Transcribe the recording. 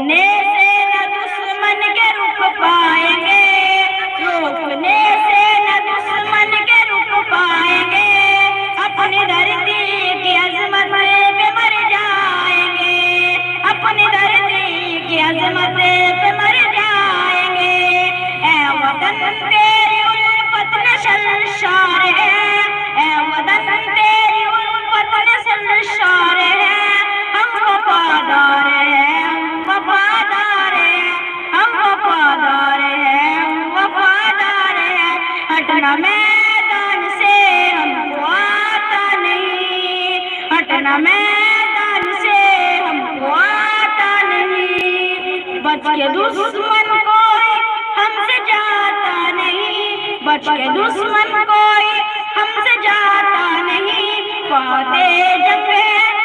روکنے سے نہ دشمن کے رک پائیں گے، روکنے سے نہ دشمن کے رک پائیں گے، اپنی دھرتی کی عظمت پہ مر جائیں گے، اپنی دھرتی کی عظمت پہ مر جائیں گے۔ اے وطن تیری الفت نسل شار ہے، اے وطن تیری الفت نسل شار ہے، ہم وفادار ہیں، ہم وفادار ہیں، ہم وفادار ہیں، ہم وفادار ہیں۔ ہٹنا میدان سے ہم کو آتا نہیں، ہٹنا میدان سے ہم کو آتا نہیں، بچ کے دشمن کوئی ہم سے جاتا نہیں، بچ کے دشمن کوئی ہم سے جاتا نہیں، فاتح جنگ ہے